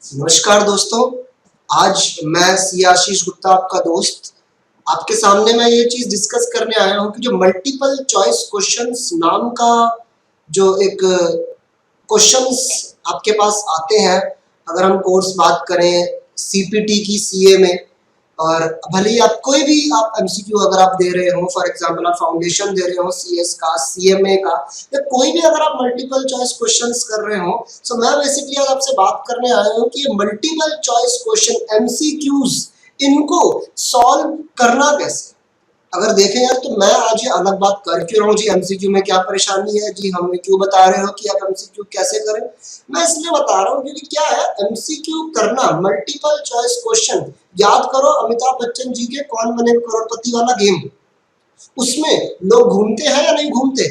नमस्कार दोस्तों। आज मैं सी आशीष गुप्ता आपका दोस्त आपके सामने मैं ये चीज डिस्कस करने आया हूँ कि जो मल्टीपल चॉइस क्वेश्चंस नाम का जो एक क्वेश्चंस आपके पास आते हैं, अगर हम कोर्स बात करें सीपीटी की सीए में, और भले ही आप कोई भी आप एमसीक्यू अगर आप दे रहे हो, फॉर एग्जांपल आप फाउंडेशन दे रहे हो सीएस का, सीएमए का, या कोई भी अगर आप मल्टीपल चॉइस क्वेश्चंस कर रहे हो, तो मैं बेसिकली आज आपसे बात करने आया हूँ कि ये मल्टीपल चॉइस क्वेश्चन एमसीक्यूज इनको सॉल्व करना कैसे। अगर देखें यार, तो मैं आज ये अलग बात कर क्यों रहा हूँ जी, एमसीक्यू में क्या परेशानी है जी, हमें क्यों बता रहे हो कि आप एमसीक्यू कैसे करें। मैं इसलिए बता रहा हूँ क्योंकि क्या है, एमसीक्यू करना, मल्टीपल चॉइस क्वेश्चन, याद करो अमिताभ बच्चन जी के कौन बने करोड़पति वाला गेम, उसमें लोग घूमते हैं या नहीं घूमते।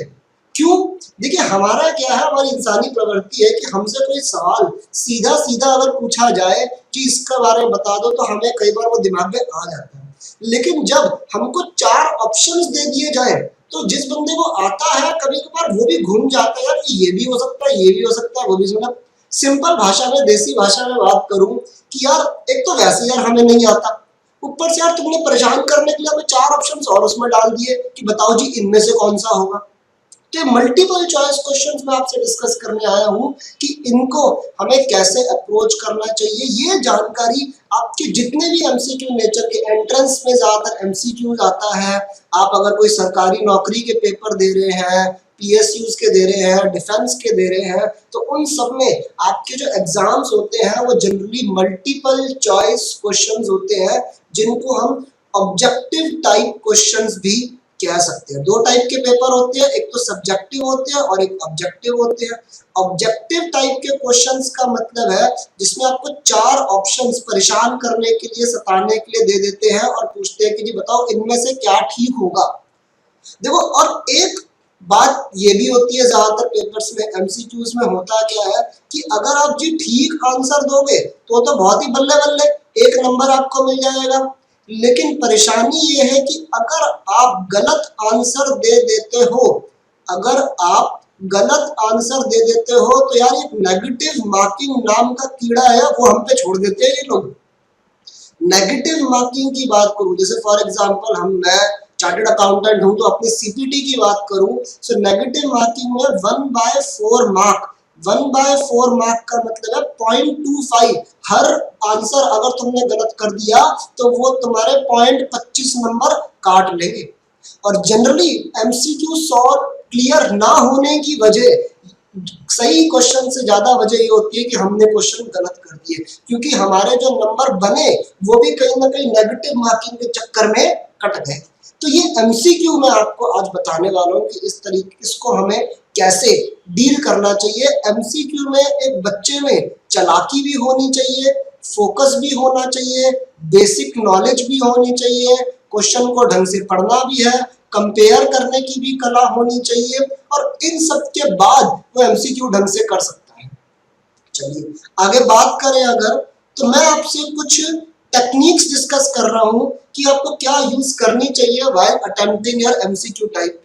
क्यों? देखिए हमारा क्या है, हमारी इंसानी प्रवृत्ति है कि हमसे कोई सवाल सीधा सीधा अगर पूछा जाए कि इसके बारे में बता दो, तो हमें कई बार वो दिमाग में आ जाता है। लेकिन जब हमको 4 ऑप्शंस दे दिए जाए, तो जिस बंदे को आता है कभी कभार वो भी घूम जाता है यार कि ये भी हो सकता है, ये भी हो सकता है, वो भी। मतलब सिंपल भाषा में, देसी भाषा में बात करूं कि यार एक तो वैसे यार हमें नहीं आता, ऊपर से यार तुमने परेशान करने के लिए हमें 4 ऑप्शंस और उसमें डाल दिए कि बताओ जी इनमें से कौन सा होगा। तो मल्टीपल चॉइस क्वेश्चंस में आपसे डिस्कस करने आया हूं कि इनको हमें कैसे अप्रोच करना चाहिए। ये जानकारी आपके जितने भी एमसीक्यू नेचर के, एंट्रेंस में ज्यादातर एमसीक्यू आता है, आप अगर कोई सरकारी नौकरी के पेपर दे रहे हैं, पीएसयूज के दे रहे हैं, डिफेंस के दे रहे हैं, तो उन सब में आपके जो एग्जाम्स होते हैं वो जनरली मल्टीपल चॉइस क्वेश्चंस होते हैं, जिनको हम ऑब्जेक्टिव टाइप क्वेश्चंस भी कह सकते हैं। 2 टाइप के पेपर होते हैं, एक तो सब्जेक्टिव होते हैं और एक ऑब्जेक्टिव होते हैं। ऑब्जेक्टिव टाइप के क्वेश्चंस का मतलब है जिसमें आपको 4 ऑप्शंस परेशान करने के लिए, सताने के लिए दे देते हैं और पूछते हैं कि जी बताओ इनमें से क्या ठीक होगा। देखो, और एक बात ये भी होती है ज्यादातर पेपर्स में, एमसीक्यूज में होता क्या है कि अगर आप जी ठीक आंसर दोगे तो बहुत ही बल्ले बल्ले 1 नंबर आपको मिल जाएगा। लेकिन परेशानी ये है कि अगर आप गलत आंसर दे देते हो, अगर आप गलत आंसर दे देते हो, तो यार एक नेगेटिव मार्किंग नाम का कीड़ा है, वो हम पे छोड़ देते हैं ये लोग। नेगेटिव मार्किंग की बात करूं, जैसे फॉर एग्जांपल मैं चार्टर्ड अकाउंटेंट हूं, तो अपनी सीपीटी की बात करूं, सो नेगेटिव मार्किंग में 1/4 मार्क, 1/4 मार्क का मतलब है 0.25। हर आंसर अगर तुमने गलत कर दिया तो वो तुम्हारे 0.25 नंबर काट लेंगे। और जनरली एमसीक्यू सॉल्व क्लियर ना होने की वजह, सही क्वेश्चन से ज्यादा वजह ये होती है कि हमने क्वेश्चन गलत कर दिए, क्योंकि हमारे जो नंबर बने वो भी कहीं ना कहीं नेगेटिव मार्किंग के चक्कर में कट गए। तो ये एमसीक्यू मैं आपको आज बताने वाला हूँ कि इस तरीके, इसको हमें कैसे डील करना चाहिए। एमसीक्यू में एक बच्चे में चालाकी भी होनी चाहिए, फोकस भी होना चाहिए, बेसिक नॉलेज भी होनी चाहिए, क्वेश्चन को ढंग से पढ़ना भी है, कंपेयर करने की भी कला होनी चाहिए, और इन सब के बाद वो एमसीक्यू ढंग से कर सकता है। चलिए आगे बात करें अगर, तो मैं आपसे कुछ टेक्निक्स डिस्कस कर रहा हूं कि आपको क्या यूज करनी चाहिए while attempting your MCQ type paper.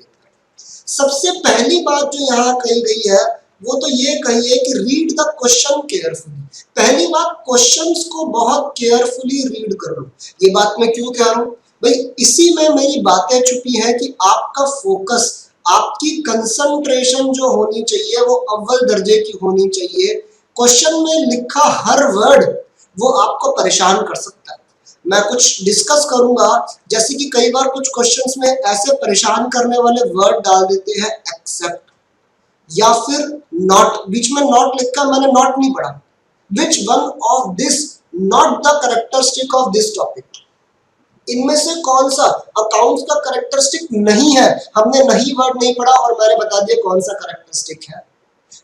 सबसे पहली बात जो यहाँ कही गई है वो तो ये कही है कि रीड द क्वेश्चन केयरफुली। पहली बात, क्वेश्चंस को बहुत केयरफुली रीड कर लो। ये बात मैं क्यों कह रहा हूँ भाई, इसी में मेरी बातें छुपी है कि आपका फोकस, आपकी कंसंट्रेशन जो होनी चाहिए वो अव्वल दर्जे की होनी चाहिए। क्वेश्चन में लिखा हर वर्ड वो आपको परेशान कर सकता है। मैं कुछ डिस्कस करूंगा, जैसे कि कई बार कुछ क्वेश्चंस में ऐसे परेशान करने वाले वर्ड डाल देते हैं, एक्सेप्ट या फिर नॉट, बीच में नॉट लिखा, मैंने नॉट नहीं पढ़ा। Which one of this not the characteristic of this topic, इनमें से कौन सा अकाउंट्स का कैरेक्टरिस्टिक नहीं है। हमने नहीं वर्ड नहीं पढ़ा और मैंने बता दिया कौन सा कैरेक्टरिस्टिक है।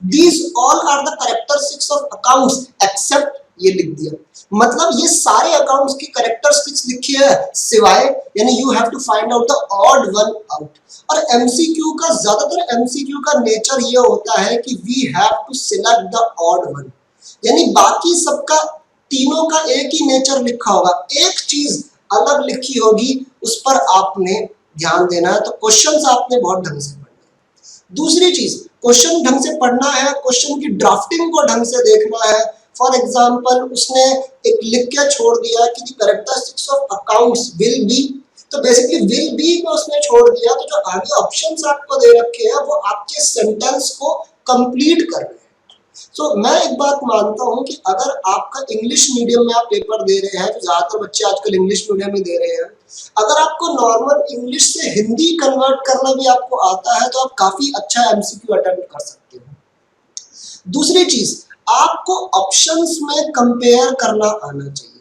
These all are the characteristics of accounts except, ये लिख दिया, मतलब ये सारे अकाउंट्स की कैरेक्टरिस्टिक्स लिखी है सिवाय, यानी you have to find out the odd one out. और एमसीक्यू का, ज्यादातर एमसीक्यू का नेचर ये होता है कि we have to select the odd one, यानी बाकी सबका, तीनों का एक ही नेचर लिखा होगा, एक चीज अलग लिखी होगी, उस पर आपने ध्यान देना है। तो क्वेश्चंस आपने बहुत ढंग से पढ़ना है। दूसरी चीज, क्वेश्चन ढंग से पढ़ना है, क्वेश्चन की ड्राफ्टिंग को ढंग से देखना है। फॉर एग्जाम्पल उसने एक लिख के छोड़ दिया कि the characteristics of accounts will be, तो बेसिकली विल बी को उसने छोड़ दिया, तो जो आगे ऑप्शंस आपको दे रखे हैं वो आपके सेंटेंस को कंप्लीट कर रहे हैं। तो मैं एक बात मानता हूं कि अगर आपका इंग्लिश मीडियम में आप पेपर दे रहे हैं, तो ज्यादातर बच्चे आजकल इंग्लिश मीडियम में दे रहे हैं, अगर आपको नॉर्मल इंग्लिश से हिंदी कन्वर्ट करना भी आपको आता है तो आप काफी अच्छा एमसीक्यू अटेम्प्ट कर सकते हो। दूसरी चीज, आपको ऑप्शंस में कंपेयर करना आना चाहिए।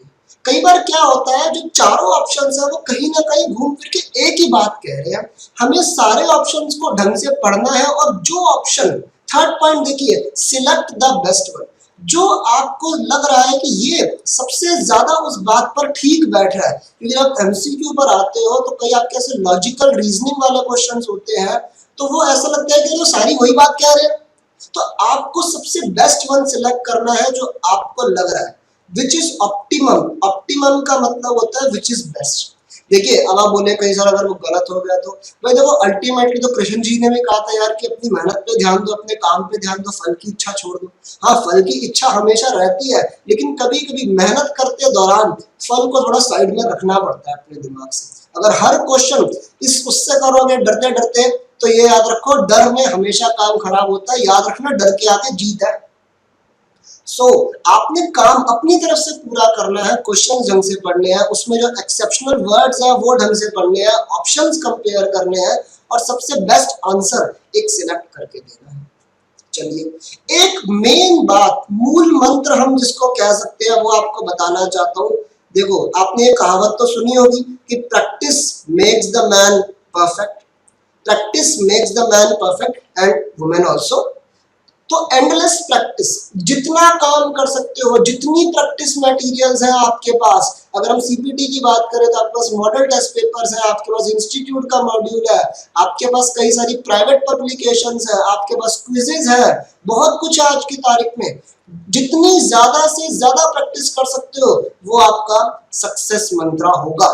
कई बार क्या होता है, जो चारों ऑप्शंस है वो कहीं ना कहीं घूम फिर के एक ही बात कह रहे हैं। हमें सारे ऑप्शंस को ढंग से पढ़ना है और जो ऑप्शन, थर्ड पॉइंट देखिए, सिलेक्ट द बेस्ट वन, जो आपको लग रहा है कि ये सबसे ज्यादा उस बात पर ठीक बैठ रहा है। क्योंकि जब एमसीक्यू पर आते हो तो कई आपके ऐसे लॉजिकल रीजनिंग वाले क्वेश्चंस होते हैं, तो वो ऐसा लगता है कि वो सारी वही बात कह रहे हैं। तो आपको सबसे बेस्ट वन सिलेक्ट करना है जो आपको लग रहा है, विच इज ऑप्टिमम। ऑप्टिमम का मतलब होता है विच इज बेस्ट। देखिए, अब आप बोले कहीं सर अगर वो गलत हो गया तो भाई देखो, अल्टीमेटली तो कृष्ण जी ने भी कहा था यार कि अपनी मेहनत पे ध्यान दो, अपने काम पे ध्यान दो, फल की इच्छा छोड़ दो। हाँ, फल की इच्छा हमेशा रहती है, लेकिन कभी कभी मेहनत करते दौरान फल को थोड़ा साइड में रखना पड़ता है अपने दिमाग से। अगर हर क्वेश्चन इस उससे करोगे डरते डरते, तो ये याद रखो, डर में हमेशा काम खराब होता है। याद रखना, डर के आगे जीत है। आपने काम अपनी तरफ से पूरा करना है, क्वेश्चन ढंग से पढ़ने हैं, उसमें जो एक्सेप्शनल वर्ड्स हैं वो ढंग से पढ़ने हैं, ऑप्शंस कंपेयर करने हैं और सबसे बेस्ट आंसर एक सिलेक्ट करके देना है। चलिए, एक मेन बात, मूल मंत्र हम जिसको कह सकते हैं, वो आपको बताना चाहता हूँ। देखो, आपने एक कहावत तो सुनी होगी कि practice makes the man perfect, practice makes the man perfect and women also. तो एंडलेस प्रैक्टिस, जितना काम कर सकते हो, जितनी प्रैक्टिस मटेरियल्स है आपके पास। अगर हम सीपीटी की बात करें तो आपके पास मॉडल टेस्ट पेपर्स है, आपके पास इंस्टीट्यूट का मॉड्यूल है, आपके पास कई सारी प्राइवेट पब्लिकेशंस है, आपके पास क्विजेज है, बहुत कुछ है आज की तारीख में। जितनी ज्यादा से ज्यादा प्रैक्टिस कर सकते हो वो आपका सक्सेस मंत्र होगा।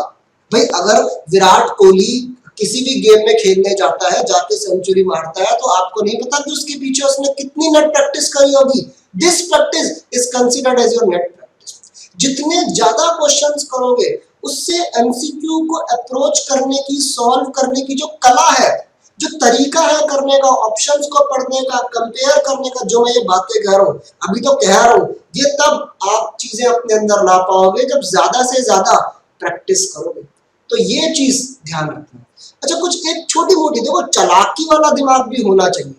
भाई, अगर विराट कोहली किसी भी गेम में खेलने जाता है, जाके सेंचुरी मारता है, तो आपको नहीं पता कि उसके पीछे उसने कितनी नेट प्रैक्टिस करी होगी। This practice is considered as your net practice. जितने ज्यादा क्वेश्चंस करोगे, उससे एमसीक्यू को अप्रोच करने की, सॉल्व करने की जो कला है, जो तरीका है करने का, ऑप्शंस को पढ़ने का, कंपेयर करने का, जो मैं ये बातें कह रहा हूँ, अभी तो कह रहा हूँ, ये तब आप चीजें अपने अंदर ला पाओगे जब ज्यादा से ज्यादा प्रैक्टिस करोगे। तो ये चीज ध्यान रखना। अच्छा, कुछ एक छोटी मोटी, देखो, चालाकी वाला दिमाग भी होना चाहिए।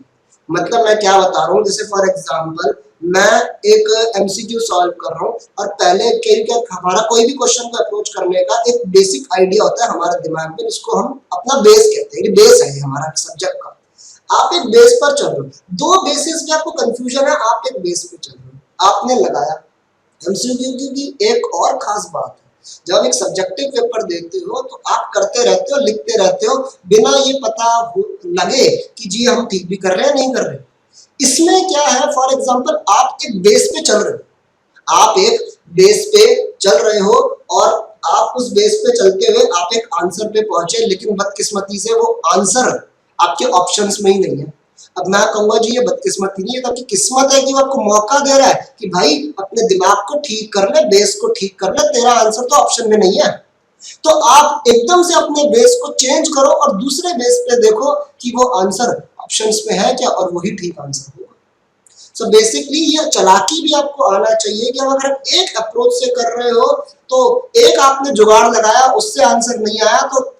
मतलब मैं क्या बता रहा हूँ, जैसे फॉर एग्जांपल मैं एक एमसीक्यू सॉल्व कर रहा हूँ और पहले क्या हमारा कोई भी क्वेश्चन को अप्रोच करने का एक बेसिक आइडिया होता है हमारे दिमाग में, जिसको हम अपना बेस कहते हैं। ये बेस है हमारा सब्जेक्ट का। आप एक बेस पर चल रहे हो, दो बेसिस पे आपको कंफ्यूजन है, आप एक बेस पे चल रहे हो, आपने लगाया। एमसीक्यू की एक और खास बात है, जब एक सब्जेक्टिव पेपर देते हो तो आप करते रहते हो, लिखते रहते हो, बिना ये पता लगे कि जी हम ठीक भी कर रहे हैं नहीं कर रहे। इसमें क्या है, फॉर एग्जांपल आप एक बेस पे चल रहे हो, आप एक बेस पे चल रहे हो और आप उस बेस पे चलते हुए आप एक आंसर पे पहुंचे, लेकिन बदकिस्मती से वो आंसर आपके ऑप्शंस में ही नहीं है। अब मैं कहूंगा जी ये बदकिस्मती नहीं है, तो आपकी किस्मत है कि वो आपको मौका दे रहा है कि भाई अपने दिमाग को ठीक कर ले, बेस को ठीक कर ले, तेरा आंसर तो ऑप्शन में नहीं है। तो आप एकदम से अपने बेस को चेंज करो और दूसरे बेस पे देखो कि वो आंसर ऑप्शंस में है क्या, और वही ठीक आंसर होगा। सो बेसिकली ये चालाकी भी आपको आना चाहिए कि अगर आप एक अप्रोच से कर रहे हो, तो एक आपने जुगाड़ लगाया, उससे आंसर नहीं आया, तो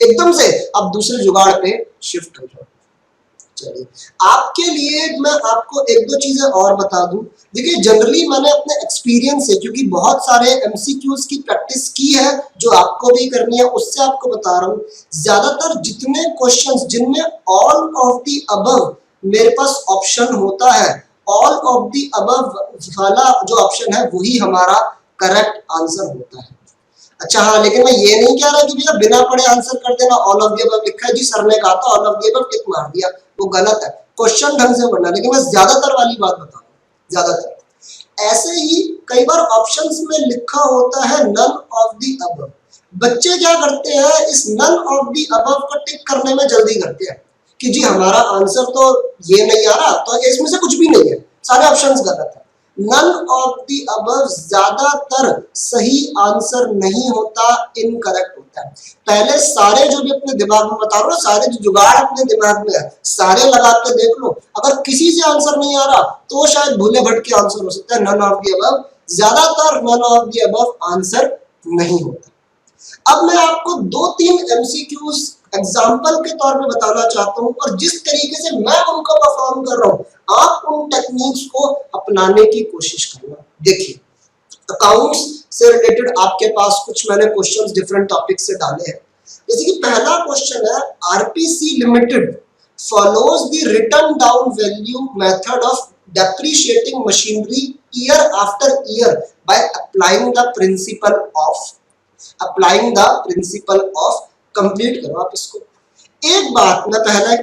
एकदम से आप दूसरे जुगाड़ पे शिफ्ट हो जाओ। चलिए, आपके लिए मैं आपको एक दो चीजें और बता दूं। देखिए, जनरली मैंने अपने एक्सपीरियंस से, क्योंकि बहुत सारे एमसीक्यूज की प्रैक्टिस की है जो आपको भी करनी है, उससे आपको बता रहा हूं। ज्यादातर जितने क्वेश्चंस जिनमें ऑल ऑफ द अबव मेरे पास ऑप्शन होता है, ऑल ऑफ द अबव वाला जो ऑप्शन है वही हमारा करेक्ट आंसर होता है। अच्छा हाँ, लेकिन मैं ये नहीं कह रहा कि भैया बिना पढ़े आंसर कर देना, ऑल ऑफ द अबव लिखा है जी, सर ने कहा था ऑल ऑफ द अबव, टिक मार दिया, वो गलत है। क्वेश्चन ढंग से पढ़ना। लेकिन मैं ज्यादातर वाली बात बता रहा हूँ, ज्यादातर। ऐसे ही कई बार ऑप्शंस में लिखा होता है नन ऑफ द अबव। बच्चे क्या करते हैं, इस नन ऑफ द अबव को टिक करने में जल्दी करते हैं कि जी हमारा आंसर तो ये नहीं आ रहा, तो इसमें से कुछ भी नहीं है, सारे ऑप्शंस गलत है। नन ऑफ द अबव ज्यादातर सही आंसर नहीं होता, इनकरेक्ट होता है। पहले सारे जो भी अपने दिमाग में बता रहा हूं, सारे जो जुगाड़ अपने दिमाग में है सारे लगा के देख लो, अगर किसी से आंसर नहीं आ रहा तो शायद भूले भटके आंसर हो सकता है। नन ऑफ द अबव, ज्यादातर none of the above answer नहीं होता। अब मैं आपको 2-3 एमसीक्यूज एग्जाम्पल के तौर पे बताना चाहता हूं, और जिस तरीके से मैं उनको परफॉर्म कर रहा हूं आप उन टेक्निक्स को अपनाने की कोशिश करना। देखिए, अकाउंट्स से रिलेटेड आपके पास कुछ मैंने क्वेश्चंस डिफरेंट टॉपिक से डाले हैं। जैसे कि पहला क्वेश्चन है, RPC limited follows the written down value method of depreciating machinery year after year by applying the principle of complete करो आप इसको। एक बात मैं पहले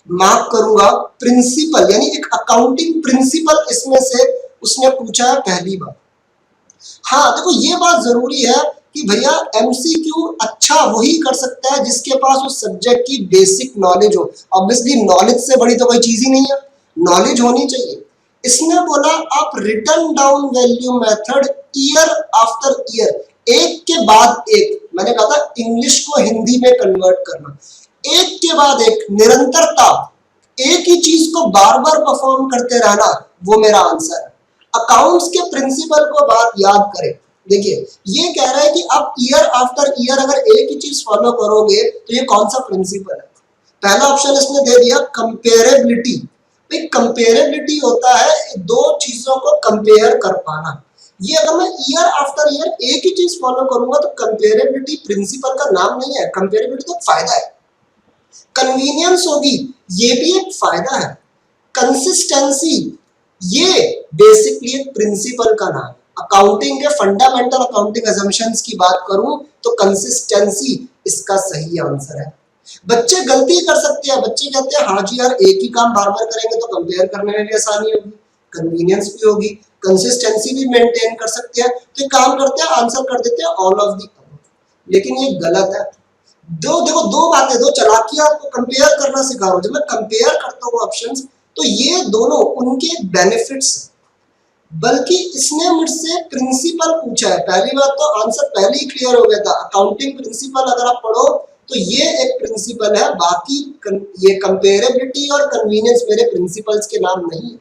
मार्क करूंगा, प्रिंसिपल यानी एक अकाउंटिंग प्रिंसिपल इसमें से उसने पूछा है पहली बार। हाँ देखो, ये बात जरूरी है कि भैया एमसीक्यू अच्छा वही कर सकता है जिसके पास उस सब्जेक्ट की बेसिक नॉलेज हो। ऑब्वियसली नॉलेज से बड़ी तो कोई चीज ही नहीं है, नॉलेज होनी चाहिए। इसने बोला आप return down value method year after year, एक के बाद एक, मैंने कहा था इंग्लिश को हिंदी में कन्वर्ट करना, एक के बाद एक निरंतरता, एक ही चीज को बार बार परफॉर्म करते रहना, वो मेरा आंसर है। अकाउंट्स के प्रिंसिपल को बात याद करें। देखिए, ये कह रहा है कि आप ईयर आफ्टर ईयर अगर एक ही चीज फॉलो करोगे तो ये कौन सा प्रिंसिपल है? पहला ऑप्शन इसने दे दिया कंपेरेबिलिटी। भाई कंपेरेबिलिटी होता है दो चीजों को कंपेयर कर पाना। ये अगर मैं ईयर आफ्टर ईयर एक ही चीज फॉलो करूंगा तो कंपेरेबिलिटी प्रिंसिपल का नाम नहीं है, कंपेरेबिलिटी तो फायदा है। कन्वीनियंस होगी, ये भी एक फायदा है। कंसिस्टेंसी, ये बेसिकली एक प्रिंसिपल का नाम है। अकाउंटिंग के फंडामेंटल अकाउंटिंग असम्पशंस की बात करूं तो कंसिस्टेंसी इसका सही आंसर है। बच्चे गलती कर सकते हैं, बच्चे कहते हैं हाँ जी यार एक ही काम बार बार करेंगे तो कंपेयर करने में भी आसानी होगी, कन्वीनियंस भी होगी, कंसिस्टेंसी भी मेंटेन कर सकते हैं। तो काम करते हैं, आंसर कर देते हैं ऑल ऑफ दी अबव, लेकिन ये गलत है। देखो दो बातें, दो चालाकियां आपको कंपेयर करना सिखा रहा हूं। जब मैं कंपेयर करता हूं ऑप्शंस तो ये दोनों उनके बेनिफिट्स, बल्कि इसने मुझसे प्रिंसिपल पूछा है। पहली बात तो आंसर पहले ही क्लियर हो गया था, अकाउंटिंग प्रिंसिपल अगर आप पढ़ो तो ये एक प्रिंसिपल है, बाकी ये कंपेरेबिलिटी और कन्वीनियंस मेरे प्रिंसिपल्स के नाम नहीं है।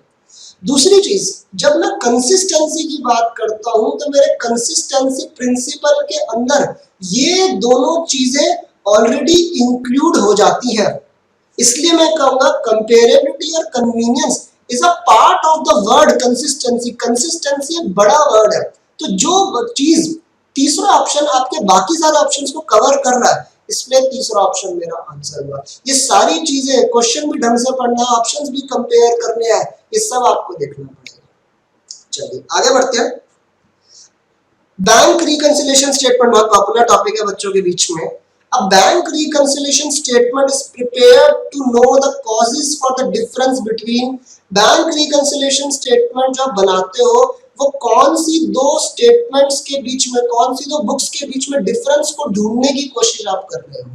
दूसरी चीज, जब मैं कंसिस्टेंसी की बात करता हूं तो मेरे कंसिस्टेंसी प्रिंसिपल के अंदर ये दोनों चीजें ऑलरेडी इंक्लूड हो जाती है, इसलिए मैं कहूंगा कंपेरेबिलिटी और convenience is a part of the word consistency. Consistency एक बड़ा वर्ड है, तो जो चीज तीसरा ऑप्शन आपके बाकी सारे ऑप्शंस को कवर कर रहा है, इसलिए तीसरा ऑप्शन मेरा आंसर हुआ। ये सारी चीजें, क्वेश्चन भी ढंग से पढ़ना है, ऑप्शंस भी कंपेयर करने हैं, ये सब आपको देखना पड़ेगा। चलिए आगे बढ़ते हैं। बैंक रिकंसिलिएशन स्टेटमेंट बहुत पॉपुलर टॉपिक है बच्चों के बीच में। A bank reconciliation statement is prepared to know the causes for the difference between। Bank reconciliation statement जो आप बनाते हो वो कौन सी दो स्टेटमेंट्स के बीच में, कौन सी दो बुक्स के बीच में डिफरेंस को ढूंढने की कोशिश आप कर रहे हो।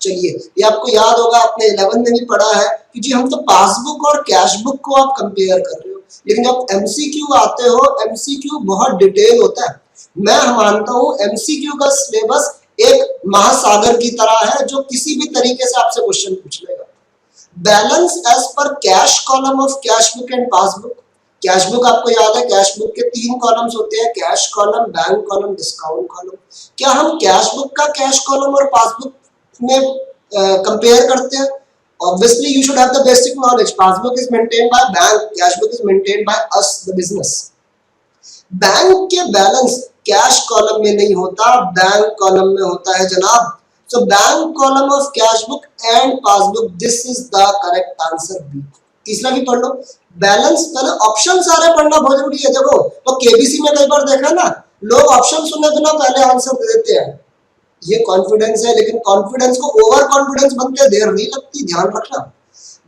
चलिए, ये आपको याद होगा, आपने 11 में भी पढ़ा है कि जी हम तो पासबुक और कैश बुक को आप कंपेयर कर रहे हो, लेकिन जब एमसीक्यू आते हो, एमसीक्यू बहुत डिटेल होता है। मैं मानता हूं एमसीक्यू का सिलेबस एक महासागर की तरह है जो किसी भी तरीके से आपसे क्वेश्चन पूछ लेगा। Balance as per cash column of cash book and passbook. Cash book आपको याद है, कैश बुक के 3 कॉलम्स होते हैं, cash column, bank column, discount column. क्या हम कैश बुक का कैश कॉलम और पासबुक में कंपेयर करते हैं? Obviously you should have the basic knowledge. Passbook is maintained by bank, cash book is maintained by us the business. Bank के balance cash column में नहीं होता, बैंक कॉलम में होता है जनाब। So bank column of cash book and passbook, this is the correct answer B. तीसरा भी पढ़ लो, बैलेंस, पहले ऑप्शन सारे पढ़ना बहुत जरूरी है। देखो तो केबीसी में कई बार देखा ना, लोग ऑप्शन सुनने बिना पहले आंसर दे देते हैं। ये कॉन्फिडेंस है, लेकिन कॉन्फिडेंस को ओवर कॉन्फिडेंस बनते देर नहीं लगती, ध्यान रखना।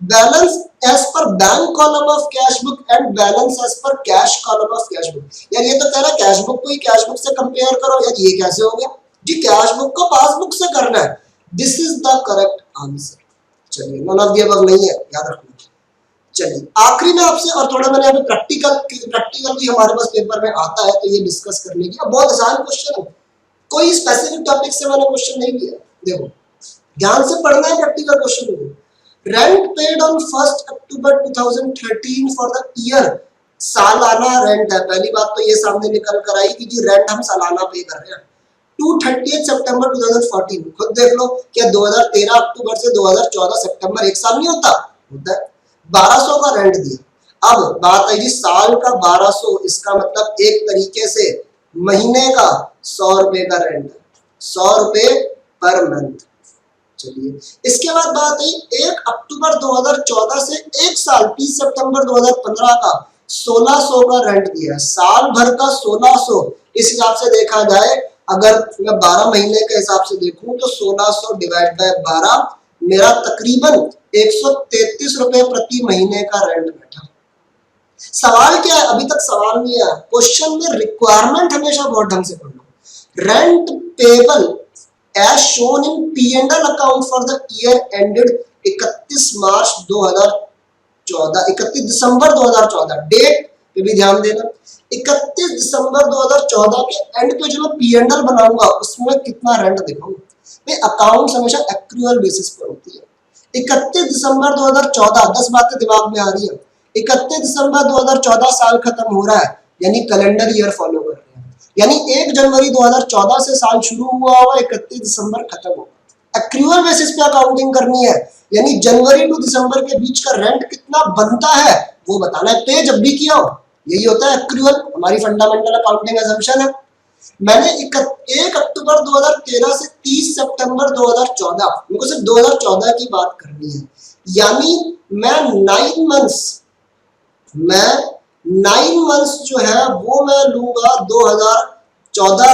Balance as per bank column of cash book and balance as per cash column of cash book. यार ये तो कह रहा है कैश बुक को ही कैश बुक से कंपेयर करो, यार ये कैसे हो गया जी? कैश बुक को पासबुक से करना है। This is the correct answer. चलिए, नन ऑफ द अबव नहीं है, याद रखना। चलिए आखिरी में आपसे और थोड़ा मैंने अभी प्रैक्टिकल भी हमारे पास पेपर में आता है तो ये डिस्कस करने की, बहुत आसान क्वेश्चन है, कोई स्पेसिफिक टॉपिक से मैंने क्वेश्चन नहीं किया। देखो ध्यान से पढ़ना है प्रैक्टिकल क्वेश्चन को। Rent paid on 1 October 2013 for the year, सालाना रेंट है। पहली बात तो ये सामने निकल कर आई कि जी रेंट हम सालाना पे कर रहे हैं। टू 30 सितंबर 2014, खुद देख लो क्या 2013 अक्टूबर से 2014 सितंबर एक साल नहीं होता है। 1200 का रेंट दिया। अब बात आई जी साल का 1200, इसका मतलब एक तरीके से महीने का 100 रुपए का रेंट है, 100 रुपए पर मंथ। चलिए इसके बाद बात आई 1 अक्टूबर 2014 से एक साल 30 सितंबर 2015 का 1600 का रेंट दिया, साल भर का 1600। इस हिसाब से देखा जाए, अगर मैं 12 महीने के हिसाब से देखूं तो 1600 डिवाइड बाय 12 मेरा तकरीबन 133 रुपए प्रति महीने का रेंट बैठा। सवाल क्या है, अभी तक सवाल नहीं आया क्वेश्चन में, रिक्वायरमेंट हमेशा बहुत ढंग से पढ़ लो। Rent payable as shown in P&L account for the year ended 31 March 2014, 31 December 2014, date पे भी ध्यान देना। 31 दिसंबर 2014 के एंड पे जो मैं P&L बनाऊंगा उसमें कितना रेंट दिखाऊंगा। अकाउंट्स हमेशा एक्रूअल बेसिस पर होती है। 31 दिसंबर 2014, 10 बातें दिमाग में आ रही है। 31 दिसंबर 2014 साल खत्म हो रहा है, यानी कैलेंडर ईयर फॉलो कर रहे हैं, यानी 1 जनवरी 2014 से साल शुरू हुआ होगा, 31 दिसंबर खत्म होगा। एक्रूअल बेसिस पे अकाउंटिंग करनी है, यानी जनवरी टू दिसंबर के बीच का रेंट कितना बनता है वो बताना है, पे जब भी किया हो। यही होता है एक्रूअल, हमारी फंडामेंटल अकाउंटिंग असम्पशन है। मैंने 1 अक्टूबर 2013 से 30 सितंबर 2014, मेरे को सिर्फ 2014 की बात करनी है, यानी मैं 9 मंथ्स जो है वो मैं लूंगा 2014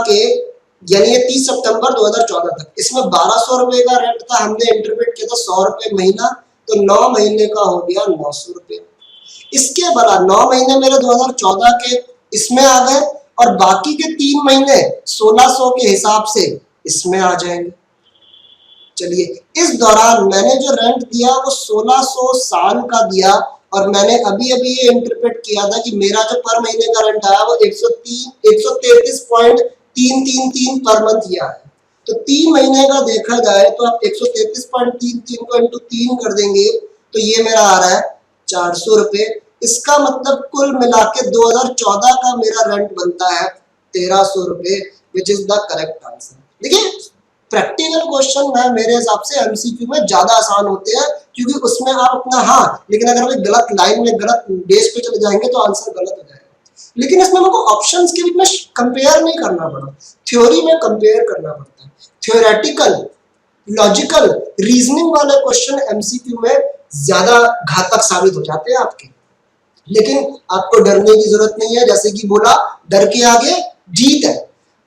के, यानी ये 30 सितंबर 2014 तक। इसमें 1200 रुपए का रेंट था, हमने इंटरप्रेट किया था 100 रुपए महीना, तो 9 महीने का हो गया 900 रुपए। इसके बाद 9 महीने मेरे 2014 के इसमें आ गए, और बाकी के 3 महीने 1600 के हिसाब से इसमें आ जाएंगे। चलिए इस दौरान मैंने जो रेंट दिया वो 1600 साल का दिया, और मैंने अभी ये इंटरप्रेट किया था कि मेरा जो पर महीने का रेंट आया वो 133.333 पर मंथ दिया है। तो 3 महीने का देखा जाए तो आप 133.33 को इंटू 3 कर देंगे तो ये मेरा आ रहा है 400 रुपए। इसका मतलब कुल मिला के 2014 का मेरा रेंट बनता है 1300 रुपए, which is the correct answer. देखिए प्रैक्टिकल क्वेश्चन है मेरे हिसाब से एमसीक्यू में ज्यादा आसान होते हैं, क्योंकि उसमें आप अपना लेकिन अगर वे गलत लाइन में गलत बेस पे चले जाएंगे तो आंसर गलत हो जाएगा। लेकिन इसमें हमको ऑप्शंस के बीच में कंपेयर नहीं करना पड़ा, थ्योरी में कंपेयर करना पड़ता है। थ्योरेटिकल लॉजिकल रीजनिंग वाले क्वेश्चन एमसीक्यू में ज्यादा घातक साबित हो जाते हैं आपके, लेकिन आपको डरने की जरूरत नहीं है। जैसे कि बोला डर के आगे जीत है,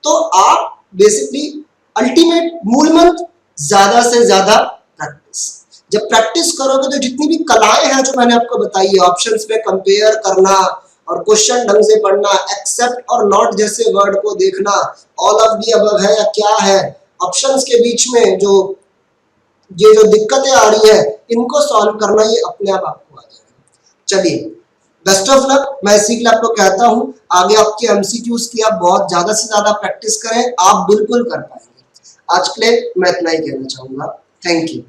तो आप बेसिकली अल्टीमेट मूल मंत्र ज्यादा से ज्यादा प्रैक्टिस। जब प्रैक्टिस करोगे तो जितनी भी कलाएं हैं जो मैंने आपको बताई है, ऑप्शंस में कंपेयर करना और क्वेश्चन ढंग से पढ़ना, एक्सेप्ट और नॉट जैसे वर्ड को देखना, ऑल ऑफ दी अबव है या क्या है, ऑप्शंस के बीच में जो दिक्कतें आ रही है इनको सॉल्व करना, ये अपने आप आपको आ जाएगा। चलिए बेस्ट ऑफ लक। मैं इसी के लिए आपको कहता हूं आगे आपके एमसीक्यूज की आप बहुत ज्यादा से ज्यादा प्रैक्टिस करें, आप बिल्कुल कर पाएंगे। आज के लिए मैं इतना ही कहना चाहूंगा। Thank you.